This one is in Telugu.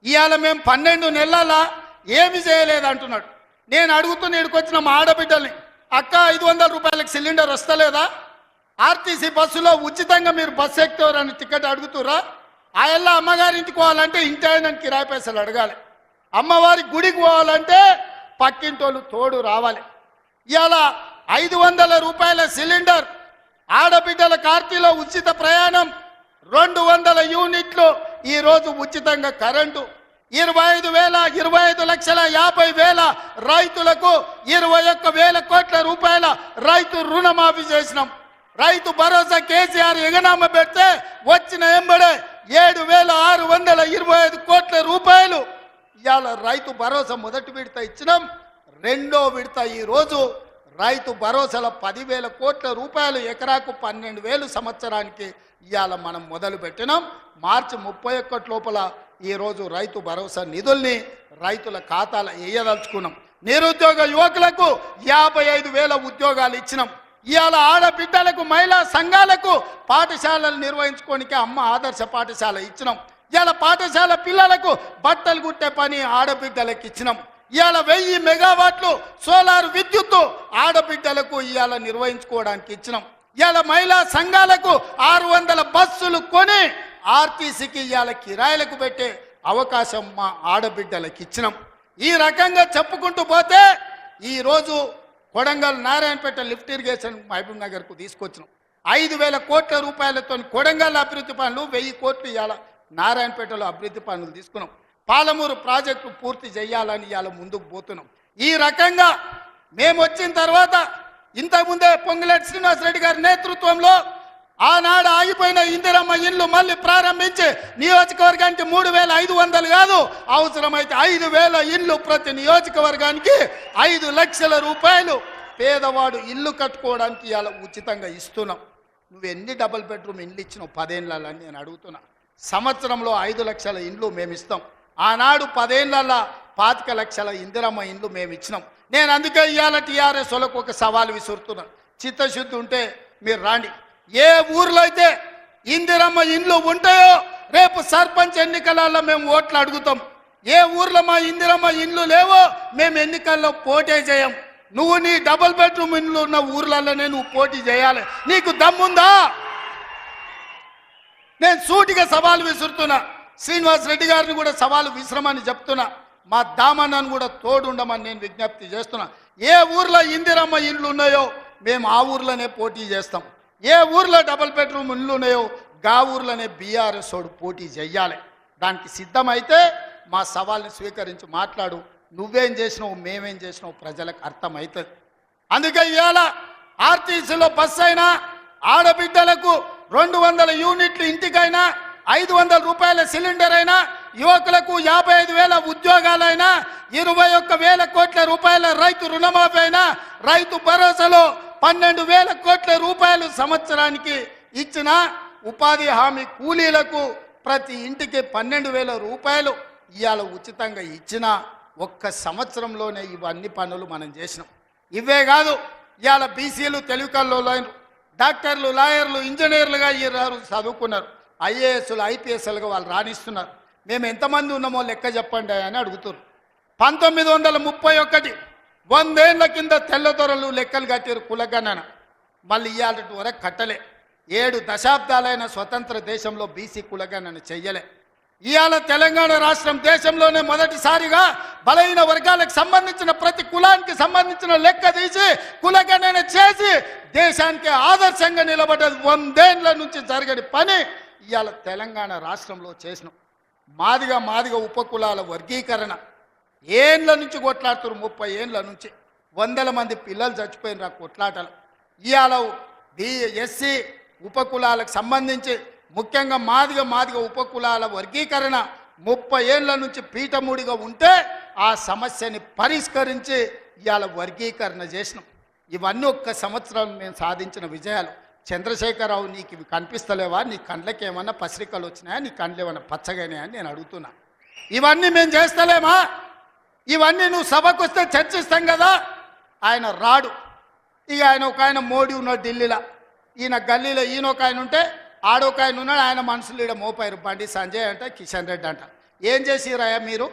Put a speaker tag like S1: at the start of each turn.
S1: ఇవాళ మేము 12 నెలల ఏమి చేయలేదు అంటున్నాడు. నేను అడుగుతున్న ఇక్కడికొచ్చిన మా ఆడబిడ్డల్ని, అక్క 500 రూపాయలకు సిలిండర్ వస్తలేదా? ఆర్టీసీ బస్సులో ఉచితంగా మీరు బస్సు ఎక్కుతారని టికెట్ అడుగుతురా? ఆ ఎల్ల అమ్మగారింటికి పోవాలంటే ఇంటి ఆయన కిరాయి పైసలు అడగాలి. అమ్మవారి గుడికి పోవాలంటే పక్కింటోళ్ళు తోడు రావాలి. ఇవాళ 500 రూపాయల సిలిండర్, ఆడబిడ్డల కార్తీలో ఉచిత ప్రయాణం, 200 యూనిట్లు ఈరోజు ఉచితంగా కరెంటు, 25,50,50,000 రైతులకు 21,000 కోట్ల రూపాయల రైతు రుణమాఫీ చేసినాం. రైతు భరోసా కేసీఆర్ ఎగనామ పెడితే వచ్చిన ఎంబడే 7,625 కోట్ల రూపాయలు ఇవాళ రైతు భరోసా మొదటి విడత ఇచ్చినాం. రెండో విడత ఈరోజు రైతు భరోసాల 10,000 కోట్ల రూపాయలు, ఎకరాకు 12,000 సంవత్సరానికి ఇవాళ మనం మొదలు పెట్టినాం. మార్చి 31 లోపల ఈరోజు రైతు భరోసా నిధుల్ని రైతుల ఖాతాలో వేయదలుచుకున్నాం. నిరుద్యోగ యువకులకు 55,000 ఉద్యోగాలు ఇచ్చినాం. ఇవాళ ఆడబిడ్డలకు, మహిళా సంఘాలకు పాఠశాలలు నిర్వహించుకోనికి అమ్మ ఆదర్శ పాఠశాల ఇచ్చినాం. ఇవాళ పాఠశాల పిల్లలకు బట్టలు కుట్టే పని ఆడబిడ్డలకు ఇచ్చినాం. ఇవాళ 1000 మెగావాట్లు సోలార్ విద్యుత్తు ఆడబిడ్డలకు ఇవాళ నిర్వహించుకోవడానికి ఇచ్చినాం. ఇవాళ మహిళా సంఘాలకు 600 బస్సులు కొని ఆర్టీసీకి ఇవాళ కిరాయిలకు పెట్టే అవకాశం మా ఆడబిడ్డలకు ఇచ్చినాం. ఈ రకంగా చెప్పుకుంటూ పోతే ఈరోజు కొడంగల్ నారాయణపేట లిఫ్ట్ ఇరిగేషన్ మహబూబ్ నగర్కు తీసుకొచ్చినాం. 5,000 కోట్ల రూపాయలతో కొడంగల్ అభివృద్ధి పనులు, 1000 కోట్లు ఇవాళ నారాయణపేటలో అభివృద్ధి పనులు తీసుకున్నాం. పాలమూరు ప్రాజెక్టు పూర్తి చేయాలని ఇవాళ ముందుకు పోతున్నాం. ఈ రకంగా మేము వచ్చిన తర్వాత ఇంతకుముందే పొంగులేటి శ్రీనివాసరెడ్డి గారి నేతృత్వంలో ఆనాడు ఆగిపోయిన ఇందిరమ్మ ఇల్లు మళ్ళీ ప్రారంభించి నియోజకవర్గానికి 3,500 కాదు, అవసరమైతే 5,000 ఇల్లు ప్రతి నియోజకవర్గానికి 5 లక్షల రూపాయలు పేదవాడు ఇల్లు కట్టుకోవడానికి ఇవాళ ఉచితంగా ఇస్తున్నాం. నువ్వు ఎన్ని డబుల్ బెడ్రూమ్ ఇండ్లు ఇచ్చినావు 10 ఏళ్ళని నేను అడుగుతున్నా. సంవత్సరంలో 5 లక్షల ఇండ్లు మేము ఇస్తాం. ఆనాడు 10 ఏళ్ళ 25 లక్షల ఇందిరమ్మ ఇండ్లు మేము ఇచ్చినాం. నేను అందుకే ఇవాళ టీఆర్ఎస్ వాళ్ళకు ఒక సవాల్ విసురుతున్నా. చిత్తశుద్ధి ఉంటే మీరు రాండి. ఏ ఊర్లో అయితే ఇందిరమ్మ ఇండ్లు ఉంటాయో రేపు సర్పంచ్ ఎన్నికలలో మేము ఓట్లు అడుగుతాం. ఏ ఊర్లో మా ఇందిరమ్మ ఇండ్లు లేవో మేము ఎన్నికల్లో పోటీ చేయం. నువ్వు నీ డబుల్ బెడ్రూమ్ ఇండ్లు ఉన్న ఊర్లలోనే నువ్వు పోటీ చేయాలి. నీకు దమ్ముందా? నేను సూటిగా సవాలు విసురుతున్నా. శ్రీనివాసరెడ్డి గారిని కూడా సవాలు విసిరమని చెప్తున్నా. మా దామన్నను కూడా తోడుండమని నేను విజ్ఞప్తి చేస్తున్నా. ఏ ఊర్లో ఇందిరమ్మ ఇండ్లు ఉన్నాయో మేము ఆ ఊర్లోనే పోటీ చేస్తాం. ఏ ఊర్లో డబుల్ బెడ్రూమ్ ఇండ్లు ఉన్నాయో గా ఊర్లోనే బీఆర్ఎస్ వాడు పోటీ చెయ్యాలి. దానికి సిద్ధమైతే మా సవాల్ని స్వీకరించి మాట్లాడు. నువ్వేం చేసినావు, మేమేం చేసినావు ప్రజలకు అర్థమవుతుంది. అందుకే ఇవాళ ఆర్టీసీలో బస్సు అయినా, ఆడబిడ్డలకు 200 యూనిట్లు ఇంటికైనా, 500 రూపాయల సిలిండర్ అయినా, యువకులకు 55,000 ఉద్యోగాలైనా, 21,000 కోట్ల రూపాయల రైతు రుణమాఫీ అయినా, రైతు భరోసాలో 12,000 కోట్ల రూపాయలు సంవత్సరానికి ఇచ్చిన, ఉపాధి హామీ కూలీలకు ప్రతి ఇంటికి 12,000 రూపాయలు ఇవాళ ఉచితంగా ఇచ్చిన ఒక్క సంవత్సరంలోనే ఇవన్నీ పనులు మనం చేసినాం. ఇవే కాదు, ఇవాళ బీసీలు తెలివికల్లోలైన డాక్టర్లు, లాయర్లు, ఇంజనీర్లుగా ఈ చదువుకున్నారు. ఐఏఎస్లు, ఐపీఎస్లుగా వాళ్ళు రాణిస్తున్నారు. మేము ఎంతమంది ఉన్నామో లెక్క చెప్పండి అని అడుగుతారు. 1931 100 ఏళ్ల కింద తెల్లదొరలు లెక్కలు కట్టారు కులగణన. మళ్ళీ ఇవాళ వరకు కట్టలే. 7 దశాబ్దాలైన స్వతంత్ర దేశంలో బీసీ కులగణన చెయ్యలే. ఇవాళ తెలంగాణ రాష్ట్రం దేశంలోనే మొదటిసారిగా బలహీన వర్గాలకు సంబంధించిన ప్రతి కులానికి సంబంధించిన లెక్క తీసి కులగణన చేసి దేశానికి ఆదర్శంగా నిలబడ్డది. 100 ఏళ్ల నుంచి జరగని పని ఇవాళ తెలంగాణ రాష్ట్రంలో చేసినాం. మాదిగ ఉపకులాల వర్గీకరణ ఏళ్ళ నుంచి కొట్లాడుతారు. 30 ఏళ్ళ నుంచి 100 మంది పిల్లలు చచ్చిపోయిన కొట్లాటలు. ఇవాళ ఎస్సీ ఉపకులాలకు సంబంధించి ముఖ్యంగా మాదిగ ఉపకులాల వర్గీకరణ 30 ఏళ్ళ నుంచి పీఠముడిగా ఉంటే ఆ సమస్యని పరిష్కరించి ఇవాళ వర్గీకరణ చేసినాం. ఇవన్నీ ఒక్క సంవత్సరం మేము సాధించిన విజయాలు. చంద్రశేఖరరావు, నీకు ఇవి కనిపిస్తలేవా? నీ కండ్లకి ఏమన్నా పసిరికలు వచ్చినాయా? నీ కండ్లు ఏమన్నా పచ్చగానే అని నేను అడుగుతున్నా. ఇవన్నీ మేము చేస్తలేమా? ఇవన్నీ నువ్వు సభకు వస్తే చర్చిస్తాం కదా. ఆయన రాడు. ఇక ఒక ఆయన మోడీ ఉన్నాడు ఢిల్లీలో, ఈయన గల్లీలో ఈయన ఒక ఆయన ఉంటే ఆడొక ఆయన ఉన్నాడు. ఆయన మనుషులు ఈడ మోపారు, బండి సంజయ్ అంట, కిషన్ రెడ్డి అంట. ఏం చేసిరాయా మీరు?